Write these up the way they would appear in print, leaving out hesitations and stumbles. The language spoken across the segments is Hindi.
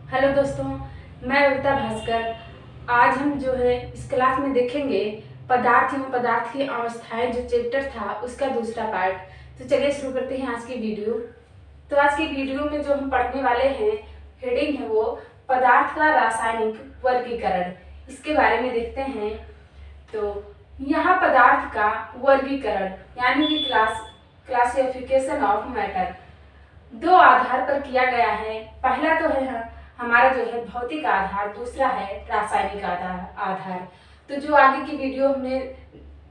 हेलो दोस्तों, मैं विविता भास्कर। आज हम जो है इस क्लास में देखेंगे पदार्थ एवं पदार्थ की अवस्थाएं, जो चैप्टर था उसका दूसरा पार्ट। तो चलिए शुरू करते हैं आज की वीडियो। तो आज की वीडियो में जो हम पढ़ने वाले हैं, हेडिंग है वो पदार्थ का रासायनिक वर्गीकरण। इसके बारे में देखते हैं। तो यहाँ पदार्थ का वर्गीकरण यानी कि क्लासिफिकेशन ऑफ मैटर दो आधार पर किया गया है। पहला तो है हमारा जो है भौतिक आधार, दूसरा है रासायनिक आधार। तो जो आगे की वीडियो हमने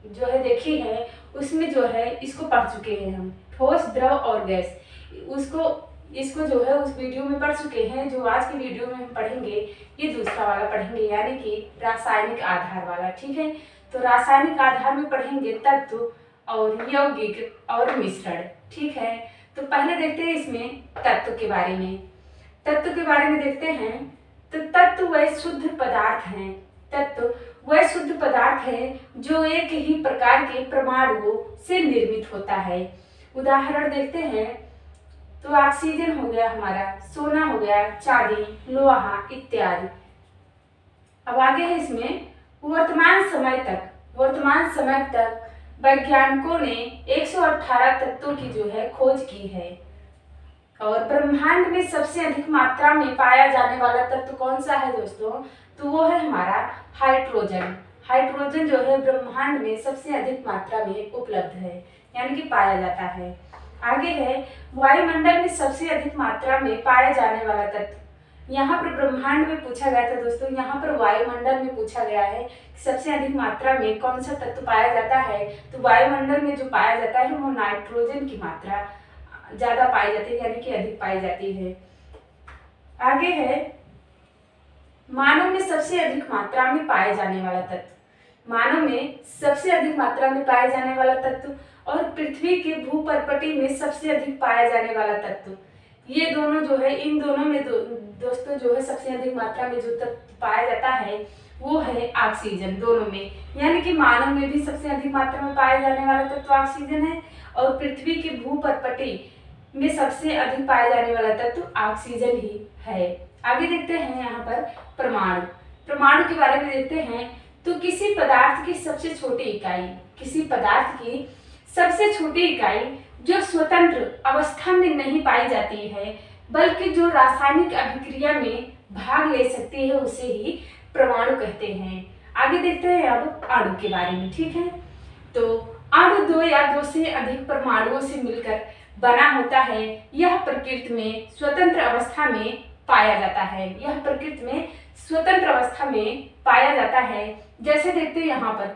जो है देखी है उसमें जो है इसको पढ़ चुके हैं हम, ठोस, द्रव और गैस। इसको जो है उस वीडियो में पढ़ चुके हैं। जो आज की वीडियो में हम पढ़ेंगे ये दूसरा वाला पढ़ेंगे, यानी कि रासायनिक आधार वाला। ठीक है, तो रासायनिक आधार में पढ़ेंगे तत्व और यौगिक और मिश्रण। ठीक है, तो पहले देखते हैं इसमें तत्व के बारे में। तत्व के बारे में देखते हैं। तो तत्व वह शुद्ध पदार्थ हैं। तत्व वह शुद्ध पदार्थ है जो एक ही प्रकार के परमाणुओं से निर्मित होता है। उदाहरण देखते हैं तो ऑक्सीजन हो गया हमारा, सोना हो गया, चांदी, लोहा इत्यादि। अब आगे है इसमें वर्तमान समय तक वैज्ञानिकों ने 118 तत्वों की जो है खोज की है। और ब्रह्मांड में सबसे अधिक मात्रा में पाया जाने वाला तत्व कौन सा है दोस्तों? तो वो है हमारा हाइड्रोजन। हाइड्रोजन जो है ब्रह्मांड में सबसे अधिक मात्रा में उपलब्ध है, यानी कि पाया जाता है। आगे है वायुमंडल में सबसे अधिक मात्रा में पाया जाने वाला तत्व। यहाँ पर ब्रह्मांड में पूछा गया था दोस्तों, यहाँ पर वायुमंडल में पूछा गया है कि सबसे अधिक मात्रा में कौन सा तत्व पाया जाता है। तो वायुमंडल में जो पाया जाता है वो नाइट्रोजन की मात्रा ज्यादा पाई जाती है, यानी कि अधिक पाई जाती है। आगे है मानव में सबसे अधिक मात्रा में पाए जाने वाला तत्व। मानव में सबसे अधिक मात्रा में पाए जाने वाला तत्व और पृथ्वी के भूपर्पटी में सबसे अधिक पाया जाने वाला तत्व, ये दोनों जो है, इन दोनों में दोस्तों जो है सबसे अधिक मात्रा में जो तत्व पाया जाता है वो है ऑक्सीजन। दोनों में, यानी कि मानव में भी सबसे अधिक मात्रा में पाया जाने वाला तत्व ऑक्सीजन है और पृथ्वी के भूपर्पटी में सबसे अधिक पाया जाने वाला तत्व ऑक्सीजन ही है। आगे देखते हैं यहाँ पर परमाणु। परमाणु के बारे में देखते हैं। तो किसी पदार्थ की सबसे छोटी इकाई जो स्वतंत्र अवस्था में नहीं पाई जाती है बल्कि जो रासायनिक अभिक्रिया में भाग ले सकती है, उसे ही परमाणु कहते हैं। आगे देखते हैं अब अणु के बारे में। ठीक है, तो अणु दो या दो से अधिक परमाणुओं से मिलकर बना होता है। यह प्रकृति में स्वतंत्र अवस्था में पाया जाता है। जैसे देखते हैं यहाँ पर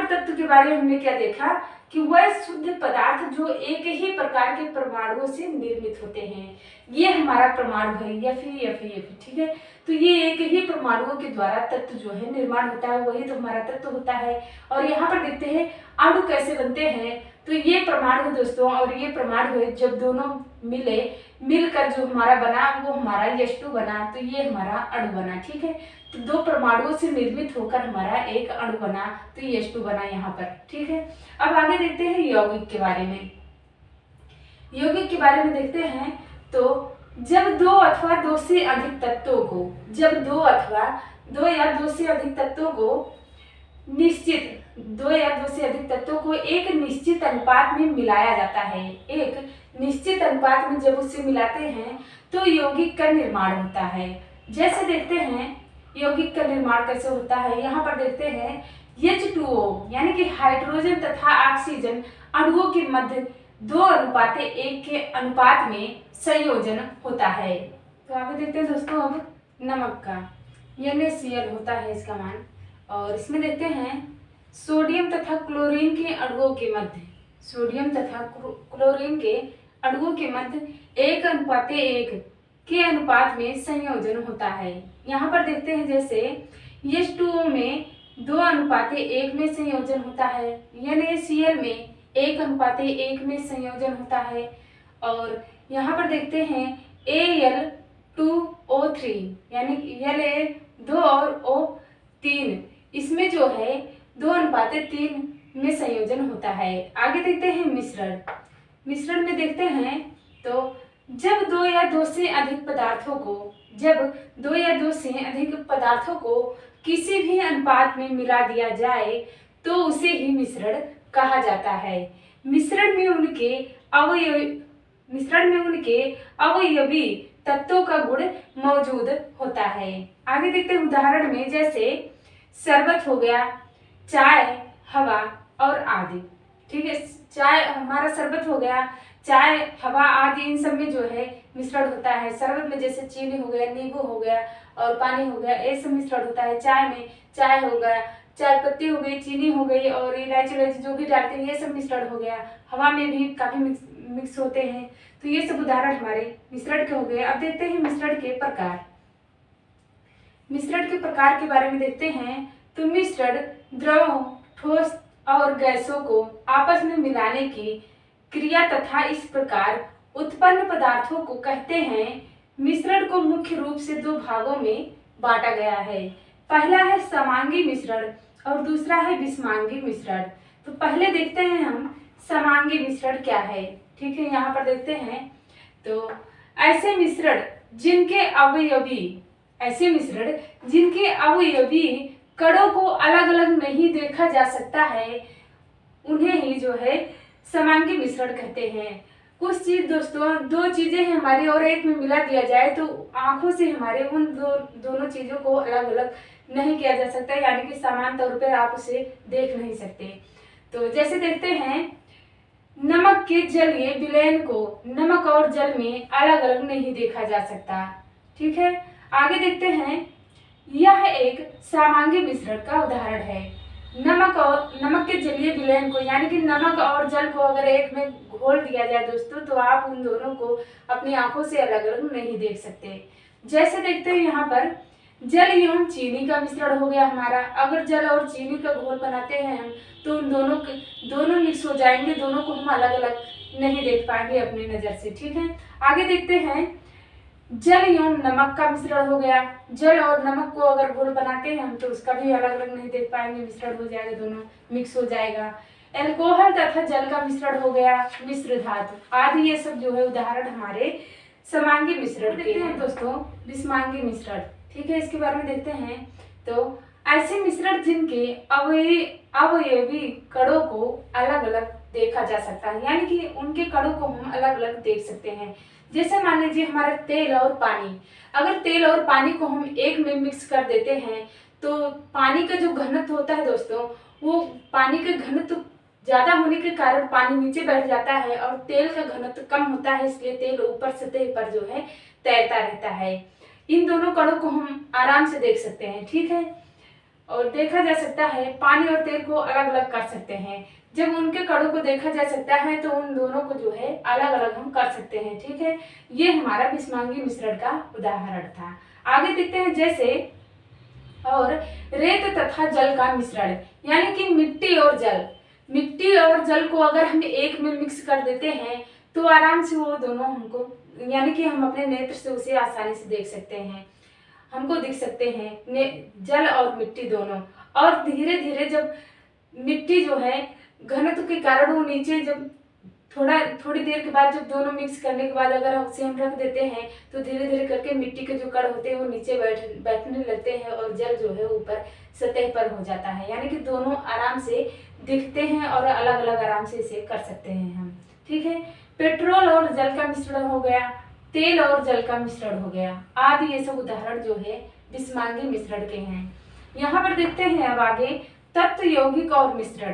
तत्व के बारे में हमने क्या देखा कि वह शुद्ध पदार्थ जो एक ही प्रकार के परमाणुओं से निर्मित होते हैं। ये हमारा परमाणु है Fe। ठीक है, तो ये एक ही परमाणुओं के द्वारा तत्व जो है निर्माण होता है, वही तो हमारा तत्व होता है। और यहाँ पर देखते हैं अणु कैसे बनते हैं। तो ये परमाणु दोस्तों और ये परमाणु है, जब दोनों मिलकर जो हमारा बना वो हमारा H2 बना, तो ये हमारा अणु बना। ठीक है, तो दो परमाणुओं से निर्मित होकर हमारा एक अणु बना, तो H2 बना यहाँ पर। ठीक है, अब आगे देखते हैं यौगिक के बारे में। देखते हैं तो जब दो या दो से अधिक तत्वों को एक निश्चित अनुपात में मिलाया जाता है। एक निश्चित अनुपात में जब उससे मिलाते हैं तो यौगिक का निर्माण होता है। जैसे देखते हैं यौगिक का निर्माण कैसे होता है। यहाँ पर देखते हैं H2O यानी कि हाइड्रोजन तथा ऑक्सीजन अणुओं के मध्य 2:1 के अनुपात में संयोजन होता है। तो आगे देखते हैं दोस्तों अब नमक का, NaCl होता है इसका मान। और इसमें देखते हैं सोडियम तथा क्लोरीन के अणुओं के मध्य 1:1 के अनुपात में संयोजन होता है। यहाँ पर देखते हैं जैसे H2O में 2:1 में संयोजन होता है, NaCl में 1:1 में संयोजन होता है। और यहाँ पर देखते हैं Al2O3 यानी La2 और O3, इसमें जो है 2:3 में संयोजन होता है। आगे देखते हैं मिश्रण में देखते हैं तो जब दो या दो से अधिक पदार्थों को किसी भी अनुपात में मिला दिया जाए तो उसे ही मिश्रण कहा जाता है। मिश्रण में उनके अवयवी तत्वों का गुण मौजूद होता है। आगे देखते हैं उदाहरण में, जैसे शरबत हो गया, चाय, हवा और आदि। ठीक है, चाय हमारा शरबत हो गया, चाय, हवा आदि, इन सब में जो है मिश्रण होता है। शरबत में जैसे चीनी हो गया, नींबू हो गया और पानी हो गया, ये सब मिश्रण होता है। चाय में चाय हो गया, चाय पत्ती हो गई, चीनी हो गई और इलायची जो भी डालते हैं ये सब मिश्रण हो गया। हवा में भी काफी मिक्स होते हैं। तो ये सब उदाहरण हमारे मिश्रण के हो गए। अब देखते हैं मिश्रण के प्रकार। मिश्रण के प्रकार के बारे में देखते हैं तो मिश्रण द्रवों, ठोस और गैसों को आपस में मिलाने की क्रिया तथा इस प्रकार उत्पन्न पदार्थों को कहते हैं। मिश्रण को मुख्य रूप से दो भागों में बांटा गया है। पहला है समांगी मिश्रण और दूसरा है विषमांगी मिश्रण। तो पहले देखते हैं हम समांगी मिश्रण क्या है। ठीक है, यहाँ पर देखते हैं तो ऐसे मिश्रण जिनके अवयवी कणों को अलग अलग नहीं देखा जा सकता है, उन्हें ही जो है समांगी मिश्रण कहते हैं। कुछ चीज दोस्तों, दो चीजें हैं हमारी और एक में मिला दिया जाए तो आंखों से हमारे उन दोनों चीजों को अलग अलग नहीं किया जा सकता, यानी कि समान तौर पर आप उसे देख नहीं सकते। तो जैसे देखते हैं नमक के जलीय विलयन को नमक और जल में अलग अलग नहीं देखा जा सकता। ठीक है, आगे देखते हैं, यह एक समांगी मिश्रण का उदाहरण है। नमक के जलीय विलयन को, यानी कि नमक और जल को अगर एक में घोल दिया जाए दोस्तों तो आप उन दोनों को अपनी आंखों से अलग अलग नहीं देख सकते। जैसे देखते हैं यहाँ पर जल एवं चीनी का मिश्रण हो गया हमारा। अगर जल और चीनी का घोल बनाते हैं हम तो उन दोनों मिक्स हो जाएंगे, दोनों को हम अलग अलग नहीं देख पाएंगे अपनी नजर से। ठीक है, आगे देखते हैं जल एवं नमक का मिश्रण हो गया। जल और नमक को अगर घोल बनाते हैं हम तो उसका भी अलग अलग नहीं देख पाएंगे, मिश्रण हो जाएगा, दोनों मिक्स हो जाएगा। एल्कोहल तथा जल का मिश्रण हो गया, मिश्र धातु आदि, ये सब जो है उदाहरण हमारे समांगी मिश्रण के हैं। दोस्तों विषमांगी मिश्रण, ठीक है, इसके बारे में देखते हैं तो ऐसे मिश्रण जिनके अवयवी कणों को अलग अलग देखा जा सकता है, यानी कि उनके कणों को हम अलग अलग देख सकते हैं। जैसे मान लीजिए हमारा तेल और पानी, अगर तेल और पानी को हम एक में मिक्स कर देते हैं तो पानी का जो घनत्व होता है दोस्तों, वो पानी के घनत्व ज्यादा होने के कारण पानी नीचे बैठ जाता है और तेल का घनत्व कम होता है, इसलिए तेल ऊपर सतह पर जो है तैरता रहता है। इन दोनों कणों को हम आराम से देख सकते हैं। ठीक है, और देखा जा सकता है पानी और तेल को अलग अलग कर सकते हैं। जब उनके कणों को देखा जा सकता है तो उन दोनों को जो है अलग अलग हम कर सकते हैं। ठीक है, ये हमारा विषमांगी मिश्रण का उदाहरण था। आगे देखते हैं जैसे और रेत तथा जल का मिश्रण, यानी कि मिट्टी और जल को अगर हम एक में मिक्स कर देते हैं तो आराम से वो दोनों हमको, यानी कि हम अपने नेत्र से उसे आसानी से देख सकते हैं, हमको दिख सकते हैं जल और मिट्टी दोनों। और धीरे धीरे जब मिट्टी जो है घनत्व के कारण वो नीचे, जब थोड़ी देर के बाद जब दोनों मिक्स करने के बाद अगर उसे हम रख देते हैं तो धीरे धीरे करके मिट्टी के जो कण होते हैं वो नीचे बैठने लगते हैं और जल जो है ऊपर सतह पर हो जाता है, यानी कि दोनों आराम से दिखते हैं और अलग अलग आराम से इसे कर सकते हैं हम। ठीक है, पेट्रोल और जल का मिश्रण हो गया, तेल और जल का मिश्रण हो गया आदि, ये सब उदाहरण जो है विषमांगी मिश्रण के हैं। यहाँ पर देखते हैं अब आगे तत्व यौगिक और मिश्रण।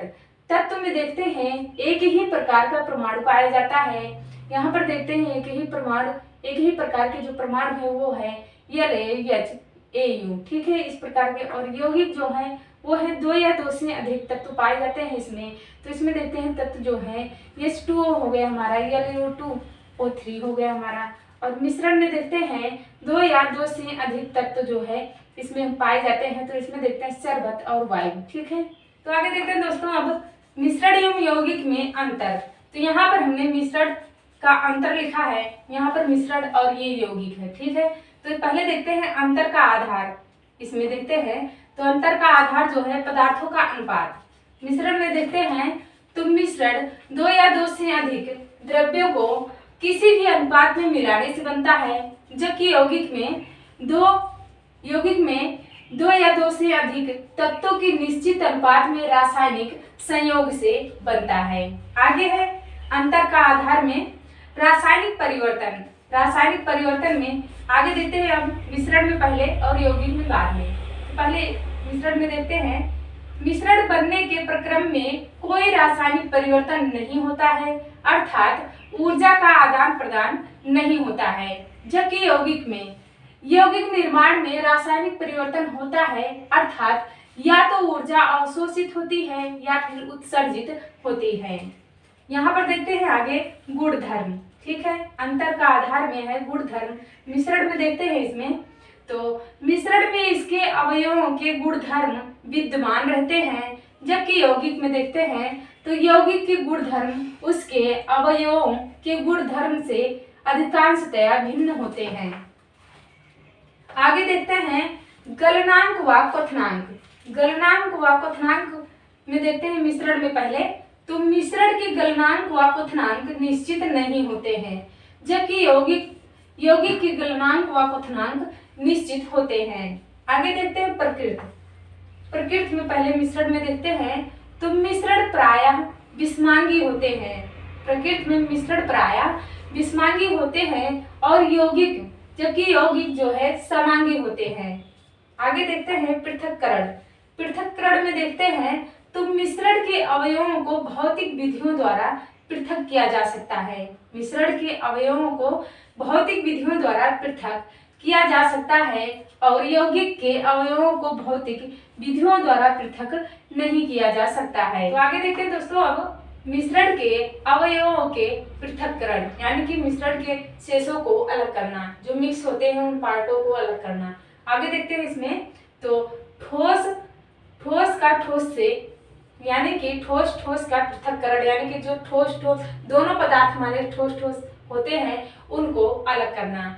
तत्व में देखते हैं एक ही प्रकार का परमाणु पाया जाता है। यहाँ पर देखते हैं एक ही प्रकार के जो परमाणु है वो है LaHAU। ठीक है, इस प्रकार के। और यौगिक जो है वो है दो या दो से अधिक तत्व पाए जाते हैं इसमें। तो इसमें देखते हैं तत्व जो है H2O हो गया हमारा, LuO2O3 हो गया हमारा। और मिश्रण में देखते हैं दो या दो से अधिक तत्व जो है इसमें पाए जाते हैं। तो इसमें देखते हैं शरबत और वायु। ठीक है, तो आगे देखते हैं दोस्तों अब मिश्रण एवं यौगिक में अंतर। तो यहाँ पर हमने मिश्रण का अंतर लिखा है, यहाँ पर मिश्रण और ये यौगिक है। ठीक है, तो पहले देखते हैं अंतर का आधार। इसमें देखते हैं तो अंतर का आधार जो है पदार्थों का अनुपात। मिश्रण में देखते हैं तो मिश्रण दो या दो से अधिक द्रव्यों को किसी भी अनुपात में मिलाने से बनता है, जबकि यौगिक में दो या दो से अधिक तत्वों की निश्चित अनुपात में रासायनिक संयोग से बनता है। आगे है अंतर का आधार में रासायनिक परिवर्तन। रासायनिक परिवर्तन में आगे देखते हैं अब मिश्रण में पहले और यौगिक में बाद में। पहले मिश्रण में देखते हैं, मिश्रण बनने के प्रक्रम में कोई रासायनिक परिवर्तन नहीं होता है, अर्थात ऊर्जा का आदान प्रदान नहीं होता है। जबकि यौगिक निर्माण में रासायनिक परिवर्तन होता है, अर्थात या तो ऊर्जा अवशोषित होती है या फिर उत्सर्जित होती है। यहाँ पर देखते हैं आगे गुणधर्म। ठीक है, अंतर का आधार में है गुणधर्म। मिश्रण में देखते हैं इसमें, तो मिश्रण में इसके अवयवों के गुणधर्म विद्यमान रहते हैं, जबकि यौगिक में देखते हैं तो यौगिक के गुणधर्म उसके अवयवों के गुणधर्म से अधिकांशतया भिन्न होते हैं। आगे देखते हैं गलनांक व क्वथनांक। गलनांक व क्वथनांक में देखते हैं मिश्रण में पहले, तो मिश्रण के गलनांक व क्वथनांक निश्चित नहीं होते हैं, जबकि यौगिक के गलनांक व क्वथनांक निश्चित होते हैं। आगे देखते हैं प्रकृति में पहले मिश्रण में देखते हैं, तो मिश्रण प्रायः विषमांगी होते हैं। प्रकृति में मिश्रण प्रायः विषमांगी होते हैं और जबकि यौगिक जो है समांगी होते हैं। आगे देखते हैं पृथक्करण। पृथक्करण में देखते हैं तो मिश्रण के अवयवों को भौतिक विधियों द्वारा पृथक किया जा सकता है। मिश्रण के अवयवों को भौतिक विधियों द्वारा पृथक किया जा सकता है और यौगिक के अवयवों को भौतिक विधियों द्वारा पृथक नहीं किया जा सकता है। तो आगे देखते हैं दोस्तों अब मिश्रण के अवयवों के पृथक्करण, यानी कि मिश्रण के शेषों को अलग करना, जो मिक्स होते हैं उन पार्टों को अलग करना। आगे देखते हैं इसमें, तो ठोस का ठोस से, यानी कि ठोस का पृथक्करण, यानी कि जो ठोस दोनों पदार्थ हमारे ठोस होते हैं उनको अलग करना।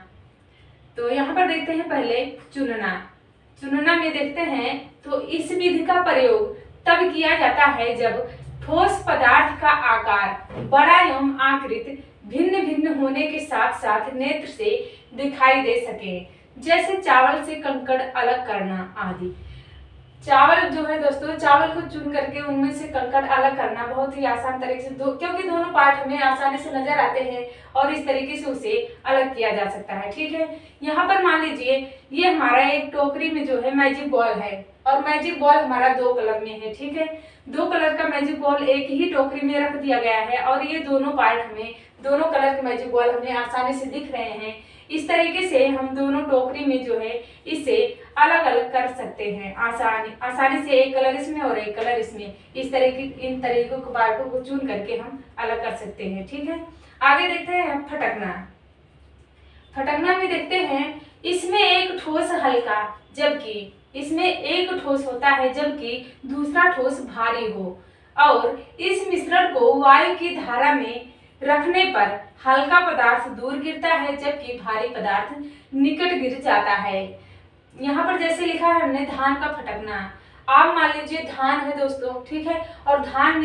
तो यहाँ पर देखते हैं पहले चुनना में देखते हैं, तो इस विधि का प्रयोग तब किया जाता है जब ठोस पदार्थ का आकार बड़ा एवं आकृति भिन्न भिन्न होने के साथ साथ नेत्र से दिखाई दे सके, जैसे चावल से कंकड़ अलग करना आदि। चावल जो है दोस्तों, चावल को चुन करके उनमें से कंकड़ अलग करना बहुत ही आसान तरीके से, क्योंकि दोनों पार्ट हमें आसानी से नजर आते हैं और इस तरीके से उसे अलग किया जा सकता है। ठीक है, यहाँ पर मान लीजिए ये हमारा एक टोकरी में जो है मैजिक बॉल है और मैजिक बॉल हमारा 2 कलर में है। ठीक है, 2 कलर का मैजिक बॉल एक ही टोकरी में रख दिया गया है और ये दोनों कलर के मैजिक बॉल हमें आसानी से दिख रहे हैं। इस तरीके से हम दोनों टोकरी में जो है इसे अलग अलग कर सकते हैं आसानी से, एक कलर इसमें और एक कलर इसमें। इन तरीकों को पार्टों को चुन करके हम अलग कर सकते हैं। ठीक है, आगे देखते हैं फटकना में देखते हैं, इसमें एक ठोस हल्का, जबकि इसमें एक ठोस होता है जबकि दूसरा ठोस भारी हो, और इस मिश्रण को वायु की धारा में रखने पर हल्का पदार्थ दूर गिरता है जबकि भारी पदार्थ निकट गिर जाता है। यहाँ पर जैसे लिखा है हमने धान का फटकना, आप मान लीजिए धान है दोस्तों, ठीक है, और धान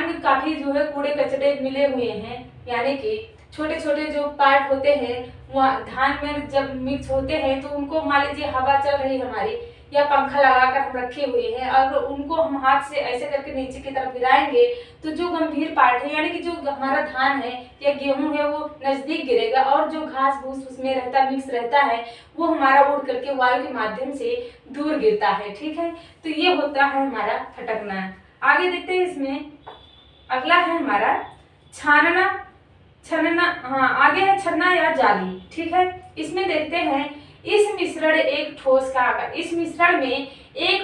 में काफी जो है कूड़े कचरे मिले हुए हैं, यानी कि छोटे छोटे जो पार्ट होते हैं वहाँ धान में जब मिक्स होते हैं तो उनको मान लीजिए हवा चल रही हमारी या पंखा लगाकर हम रखे हुए हैं, अगर उनको हम हाथ से ऐसे करके नीचे की तरफ गिराएंगे तो जो गंभीर पार्ट है, यानी कि जो हमारा धान है या गेहूं है, वो नजदीक गिरेगा और जो घास फूस उसमें मिक्स रहता है वो हमारा उड़ करके वायु के माध्यम से दूर गिरता है। ठीक है, तो ये होता है हमारा फटकना। आगे देखते हैं, इसमें अगला है हमारा छनना। हाँ, आगे है छन्ना या जाली। ठीक है, इसमें देखते हैं इस मिश्रण में एक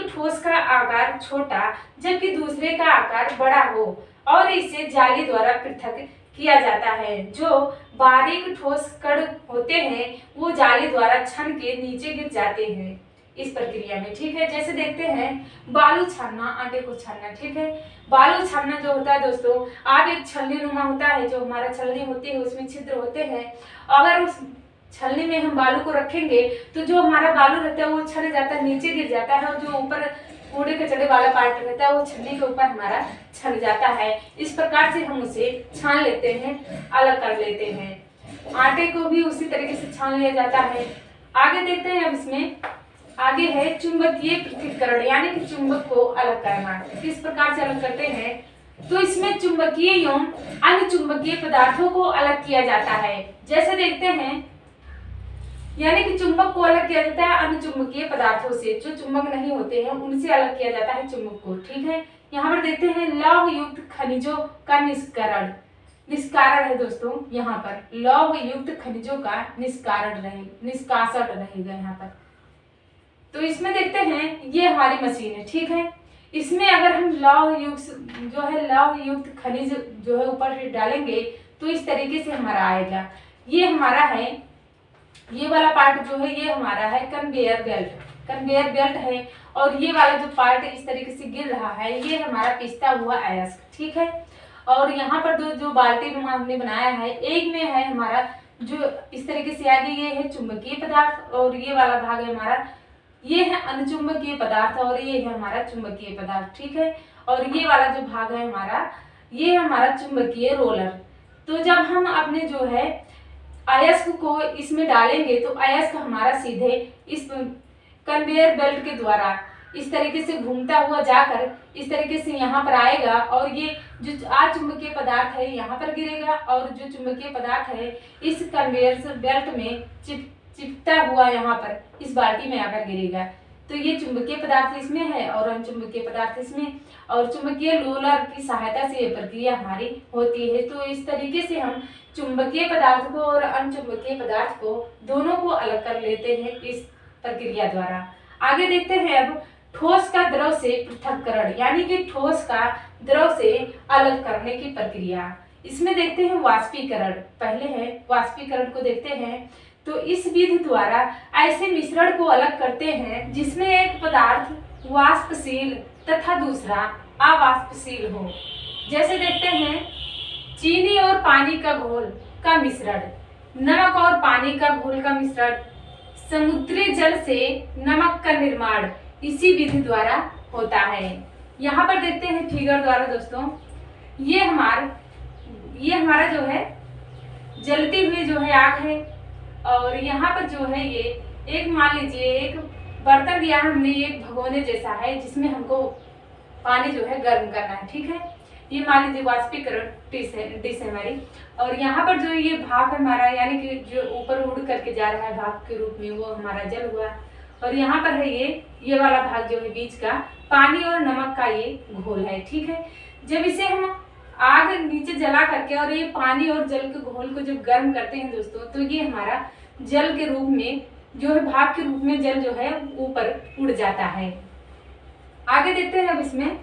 ठोस का आकार छोटा जबकि दूसरे का आकार बड़ा हो और इसे जाली द्वारा पृथक किया जाता है। जो बारीक ठोस कण होते हैं वो जाली द्वारा छन के नीचे गिर जाते हैं इस प्रक्रिया में। ठीक है, जैसे देखते हैं बालू छानना, आटे को छानना। ठीक है, बालू छानना जो होता है दोस्तों, आप एक छलनी नुमा होता है, जो हमारा छलनी होती है उसमें छिद्र होते हैं, अगर उस छलनी में हम बालू को रखेंगे तो जो हमारा बालू रहता है वो छन जाता है, नीचे गिर जाता है, और जो ऊपर कूड़े कचड़े वाला पार्ट रहता है वो छन्नी के ऊपर हमारा छन जाता है। इस प्रकार से हम उसे छान लेते हैं, अलग कर लेते हैं। आटे को भी उसी तरीके से छान लिया जाता है। आगे देखते हैं, अब इसमें आगे है चुंबकीय पृथक्करण, यानी कि चुंबक को अलग करना। किस प्रकार से अलग करते हैं, तो इसमें चुंबकीय एवं अन्य चुंबकीय पदार्थों को अलग किया जाता है। जैसे देखते हैं, यानी कि चुंबक को अलग किया जाता है अन्य चुंबकीय पदार्थों से, जो चुंबक नहीं होते हैं उनसे अलग किया जाता है चुंबक को। ठीक है, यहाँ पर देखते हैं लौह युक्त खनिजों का निष्कारण है दोस्तों। यहाँ पर लौह युक्त खनिजों का निष्कासन रहेगा यहाँ पर। तो इसमें देखते हैं, ये हमारी मशीन है। ठीक है, इसमें अगर हम लौह युक्त खनिज जो है ऊपर से डालेंगे तो इस तरीके से हमारा आएगा। ये हमारा है, ये वाला पार्ट जो है ये हमारा है कन्वेयर बेल्ट है। और ये वाला जो पार्ट इस तरीके से गिर रहा है ये हमारा पिसता हुआ अयस्क। ठीक है, और यहाँ पर जो बाल्टी नुमा हमने बनाया है, एक में है हमारा जो इस तरीके से आगे ये है चुंबकीय पदार्थ, और ये वाला भाग है हमारा, ये है अनुचुंबकीय पदार्थ, और ये है हमारा चुंबकीय पदार्थ। ठीक है, और ये वाला जो भाग है हमारा, ये है हमारा चुंबकीय रोलर। तो जब हम अपने जो है अयस्क को इसमें डालेंगे तो अयस्क हमारा सीधे इस कन्वेयर बेल्ट के द्वारा इस तरीके से घूमता हुआ जाकर इस तरीके से यहाँ पर आएगा, और ये जो अचुंबकीय पदार्थ है यहाँ पर गिरेगा, और जो चुंबकीय पदार्थ है इस कन्वेयर बेल्ट में चिपता हुआ यहाँ पर इस बाल्टी में आकर गिरेगा। तो ये चुंबकीय पदार्थ इसमें है और अचुंबकीय पदार्थ इसमें, और चुंबकीय रोलर की सहायता से ये प्रक्रिया हमारी होती है। तो इस तरीके से हम चुंबकीय पदार्थ को और अचुंबकीय पदार्थ को दोनों को अलग कर लेते हैं इस प्रक्रिया द्वारा। आगे देखते हैं अब ठोस का द्रव से पृथक्करण, यानी कि ठोस का द्रव से अलग करने की प्रक्रिया। इसमें देखते हैं वाष्पीकरण। पहले है वाष्पीकरण को देखते हैं। तो इस विधि द्वारा ऐसे मिश्रण को अलग करते हैं जिसमें एक पदार्थ वाष्पशील तथा दूसरा अवाष्पशील हो। जैसे देखते हैं चीनी और पानी का घोल का मिश्रण, नमक और पानी का घोल का मिश्रण, समुद्री जल से नमक का निर्माण इसी विधि द्वारा होता है। यहाँ पर देखते हैं फिगर द्वारा दोस्तों, ये हमारा जो है जलती हुई जो है आग है, और यहाँ पर जो है ये एक मान लीजिए एक बर्तन दिया है हमने, एक भगोने जैसा है जिसमें हमको पानी जो है गर्म करना है। ठीक है, ये मान लीजिए वाष्पीकरण डिश है हमारी, और यहाँ पर जो ये भाप है हमारा, यानी कि जो ऊपर उड़ करके जा रहा है भाप के रूप में, वो हमारा जल हुआ। और यहाँ पर है ये वाला भाग जो है बीच का पानी और नमक का ये घोल है। ठीक है, जब इसे हम आग नीचे जला करके और ये पानी और जल के घोल को जब गर्म करते हैं दोस्तों, तो ये हमारा जल के रूप में जो है भाप के रूप में जल जो है ऊपर उड़ जाता है। आगे देखते हैं अब इसमें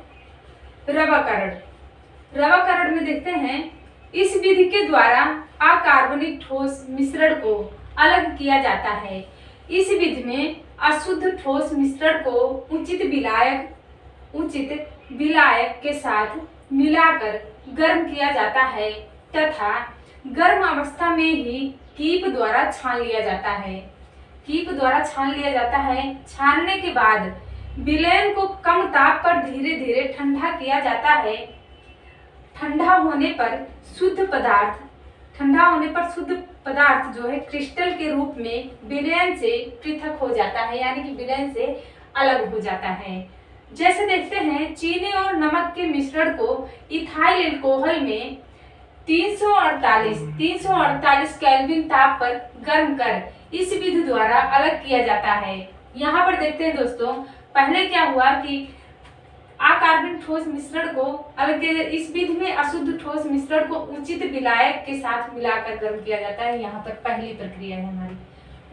रवाकरण में देखते हैं, इस विधि के द्वारा अकार्बनिक ठोस मिश्रण को अलग किया जाता है। इस विधि में अशुद्ध ठोस मिश्रण को उचित विलायक के साथ मिलाकर गर्म किया जाता है तथा गर्म अवस्था में ही कीप द्वारा छान लिया जाता है। छानने के बाद विलयन को कम ताप पर धीरे धीरे ठंडा किया जाता है। ठंडा होने पर शुद्ध पदार्थ जो है क्रिस्टल के रूप में विलयन से पृथक हो जाता है, यानी कि विलयन से अलग हो जाता है। जैसे देखते हैं चीनी और नमक के मिश्रण को इथाइल अल्कोहल में 348 केल्विन ताप पर गर्म कर इस विधि द्वारा अलग किया जाता है। यहाँ पर देखते हैं दोस्तों, पहले क्या हुआ कि अकार्बनिक ठोस मिश्रण को अलग किया, इस विधि में अशुद्ध ठोस मिश्रण को उचित विलायक के साथ मिलाकर गर्म किया जाता है। यहाँ पर पहली प्रक्रिया है हमारी,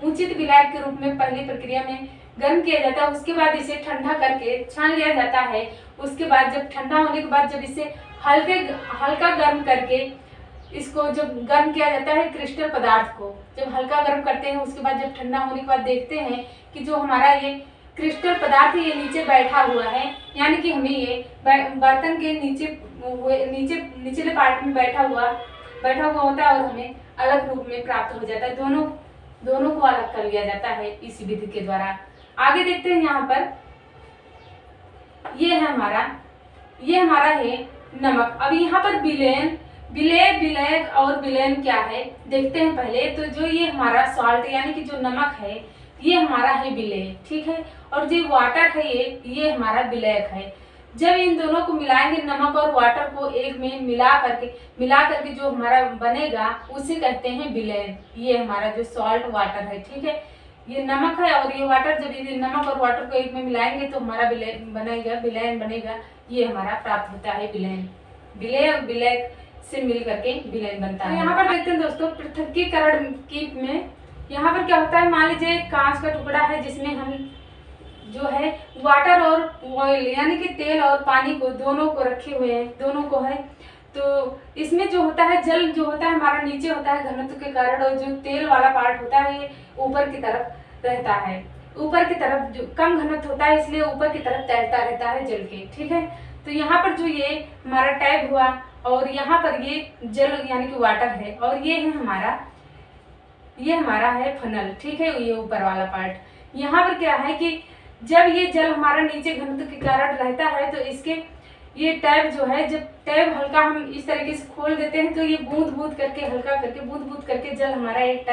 उचित विलायक के रूप में पहली प्रक्रिया में गर्म किया जाता है। उसके बाद इसे ठंडा करके छान लिया जाता है। उसके बाद जब ठंडा होने के बाद जब इसे हल्का गर्म करके इसको जब गर्म किया जाता है, क्रिस्टल पदार्थ को जब हल्का गर्म करते हैं, उसके बाद जब ठंडा होने के बाद देखते हैं कि जो हमारा ये क्रिस्टल पदार्थ ये नीचे बैठा हुआ है, यानी कि हमें ये बर्तन के निचले पार्ट में बैठा हुआ होता है, और हमें अलग रूप में प्राप्त हो जाता है। दोनों को अलग कर लिया जाता है इस विधि के द्वारा। आगे देखते हैं, यहाँ पर ये हमारा है नमक। अब यहाँ पर विलेन, विलेग और विलेन क्या है देखते हैं पहले। तो जो ये हमारा सॉल्ट यानी कि जो नमक है ये हमारा है विलेन, ठीक है। और जो वाटर है ये हमारा विलेग है। जब इन दोनों को मिलाएंगे, नमक और वाटर को एक में मिला करके जो हमारा बनेगा उसे कहते हैं विलेन। ये हमारा जो सॉल्ट वाटर है, ठीक है। ये नमक है और ये वाटर, जब ये नमक और वाटर को एक में मिलाएंगे तो हमारा विलेन बनेगा। ये हमारा प्राप्त होता है विलेन। विलेग से मिल करके विलेन बनता है। यहाँ पर देखते हैं दोस्तों पृथक्कीकरण की में यहाँ पर क्या होता है। मान लीजिए कांच का टुकड़ा है जिसमें हम जो है वाटर और ऑयल यानी कि तेल और पानी को दोनों को रखे हुए हैं, दोनों को है। तो इसमें जो होता है जल जो होता है हमारा नीचे होता है घनत्व के कारण, और जो तेल वाला पार्ट होता है ये ऊपर की तरफ रहता है। ऊपर की तरफ जो कम घनत्व होता है इसलिए ऊपर की तरफ तैरता रहता है जल के, ठीक है। तो यहाँ पर जो ये हमारा टैब हुआ और यहाँ पर ये जल यानी कि वाटर है, और ये हमारा है फनल, ठीक है। ये ऊपर वाला पार्ट। यहाँ पर क्या है कि जब ये जल हमारा नीचे घनत्व के कारण रहता है तो इसके ये टैब जो है, जब टैब हल्का हम इस तरीके से खोल देते हैं तो ये बूंद करके हल्का करके बूंद करके जल हमारा एक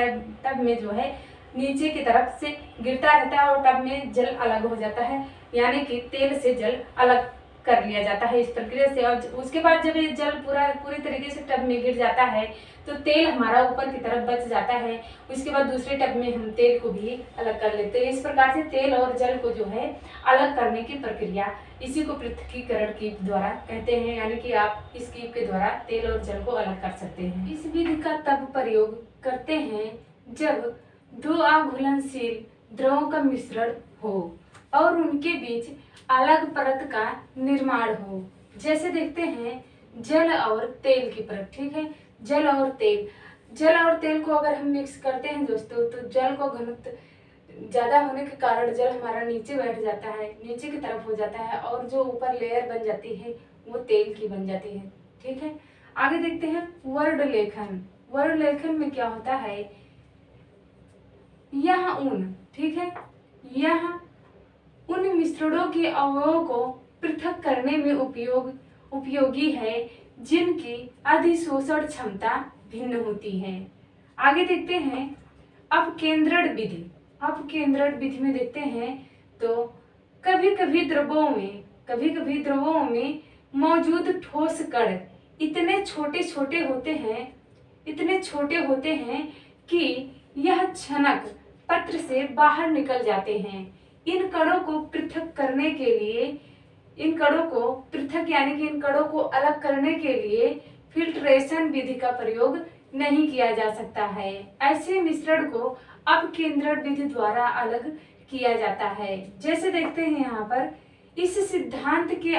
टब में जो है नीचे की तरफ से गिरता रहता है और टब में जल अलग हो जाता है, यानी कि तेल से जल अलग कर लिया जाता है इस प्रक्रिया से। और उसके बाद जब ये जल पूरी तरीके से टब में गिर जाता है तो तेल हमारा ऊपर की तरफ बच जाता है। उसके बाद दूसरे टब में हम तेल को भी अलग कर लेते हैं। इस प्रकार से तेल और जल को जो है अलग करने की प्रक्रिया, इसी को पृथक्कीकरण कीप द्वारा कहते हैं, यानी कि आप इस कीप के द्वारा तेल और जल को अलग कर सकते हैं। इस विधि का तब प्रयोग करते हैं जब दो अघुलनशील द्रवों का मिश्रण हो और उनके बीच अलग परत का निर्माण हो। जैसे देखते हैं जल और तेल की परत, ठीक है। जल और तेल को अगर हम मिक्स करते हैं दोस्तों तो जल को घनत्व ज्यादा होने के कारण जल हमारा नीचे बैठ जाता है, नीचे की तरफ हो जाता है, और जो ऊपर लेयर बन जाती है वो तेल की बन जाती है, ठीक है। आगे देखते हैं वर्ण लेखन में क्या होता है। यह ऊन, ठीक है, यह उन मिश्रणों के अवयवों को पृथक करने में उपयोगी है जिनकी अधिशोषण क्षमता भिन्न होती है। आगे देखते हैं अपकेंद्रण विधि में देखते हैं तो कभी कभी द्रवों में मौजूद ठोस कण इतने छोटे होते हैं कि यह क्षणक पत्र से बाहर निकल जाते हैं। इन कणों को पृथक करने के लिए, इन कणों को अलग करने के लिए फिल्ट्रेशन विधि का प्रयोग नहीं किया जा सकता है। ऐसे मिश्रण को अपकेंद्रण विधि द्वारा अलग किया जाता है। जैसे देखते हैं यहाँ पर इस सिद्धांत के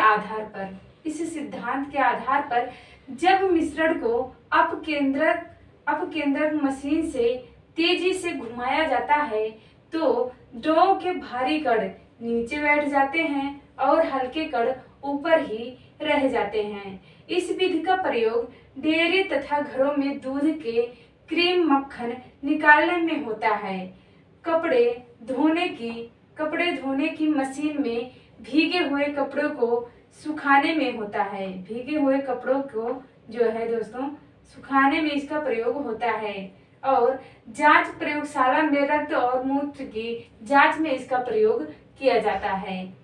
आधार पर जब मिश्रण को अपकेंद्रक मशीन से तेजी से घुमाया जाता है तो डो के भारी कण नीचे बैठ जाते हैं और हल्के कण ऊपर ही रह जाते हैं। इस विधि का प्रयोग डेयरी तथा घरों में दूध के क्रीम मक्खन निकालने में होता है। कपड़े धोने की मशीन में भीगे हुए कपड़ों को सुखाने में होता है। भीगे हुए कपड़ों को जो है दोस्तों सुखाने में इसका प्रयोग होता है। और जांच प्रयोगशाला में रक्त और मूत्र की जांच में इसका प्रयोग किया जाता है।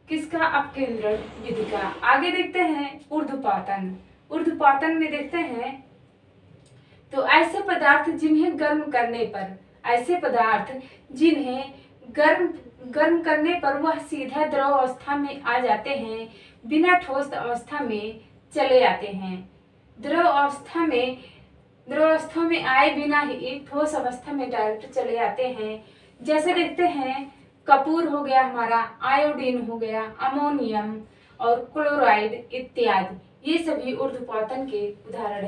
किसका? अपकेंद्रण विधि का। आगे देखते हैं ऊर्ध्वपातन में देखते हैं तो ऐसे पदार्थ जिन्हें गर्म करने पर वह सीधा द्रव अवस्था में आ जाते हैं, बिना ठोस अवस्था में चले आते हैं। द्रव अवस्था में आए बिना ही ठोस अवस्था में डायरेक्ट चले आते हैं। जैसे देखते हैं कपूर हो गया हमारा, आयोडीन हो गया, अमोनियम और क्लोराइड इत्यादि, ये सभी ऊर्ध्वपातन के उदाहरण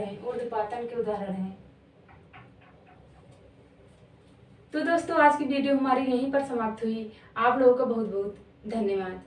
हैं। तो दोस्तों आज की वीडियो हमारी यहीं पर समाप्त हुई। आप लोगों का बहुत बहुत धन्यवाद।